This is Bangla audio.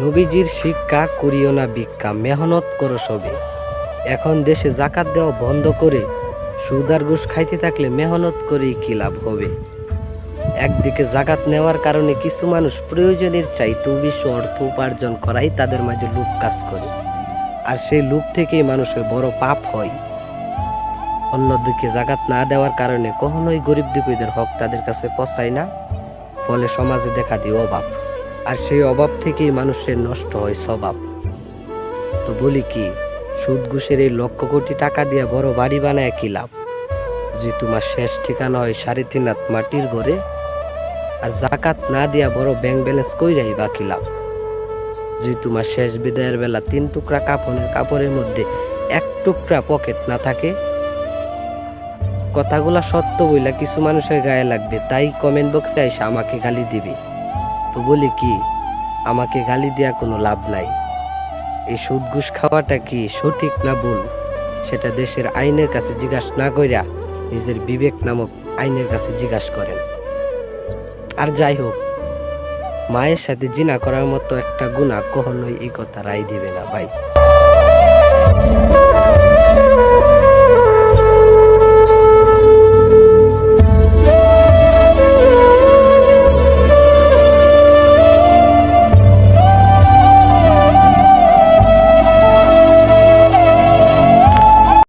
নবীজির শিক্ষা করিও না ভিক্ষা, মেহনত করো সবে। এখন দেশে জাকাত দেওয়া বন্ধ করে সুদ আর ঘুষ খাইতে থাকলে মেহনত করেই কি লাভ হবে। একদিকে জাকাত নেওয়ার কারণে কিছু মানুষ প্রয়োজনের চাইতেও বেশি অর্থ উপার্জন করাই তাদের মাঝে লোভ কাজ করে, আর সেই লোভ থেকেই মানুষের বড় পাপ হয়। অন্যদিকে জাকাত না দেওয়ার কারণে কখনোই গরিব দুঃখীদের হক তাদের কাছে পৌঁছায় না, ফলে সমাজে দেখা দিয়ে অভাব, আর সেই অভাব থেকেই মানুষের নষ্ট হয় স্বভাব। তো বলি কি, সুদ ঘুষের এই লক্ষ কোটি টাকা দিয়ে বড় বাড়ি বানায় কি লাভ, যে তোমার শেষ ঠিকানা হয় 3.5 হাত মাটির ঘরে। আর জাকাত না দিয়া বড় ব্যাংক ব্যালেন্স কইরাই বা কি লাভ, যে তোমার শেষ বিদায়ের বেলা 3 টুকরা কাপড়ের মধ্যে 1 টুকরা পকেট না থাকে। কথাগুলা সত্য বইলা কিছু মানুষের গায়ে লাগবে, তাই কমেন্ট বক্সে এসে আমাকে গালি দিবে। তো বলি কি, আমাকে গালি দেওয়া কোনো লাভ নাই। এই সুদ ঘুষ খাওয়াটা কি সঠিক না ভুল, সেটা দেশের আইনের কাছে জিজ্ঞাসা না কইরা নিজের বিবেক নামক আইনের কাছে জিজ্ঞাসা করেন। আর যাই হোক, মায়ের সাথে জিনা করার মতো একটা গুনাহ কখনোই এই কথা রায় দিবে না ভাই।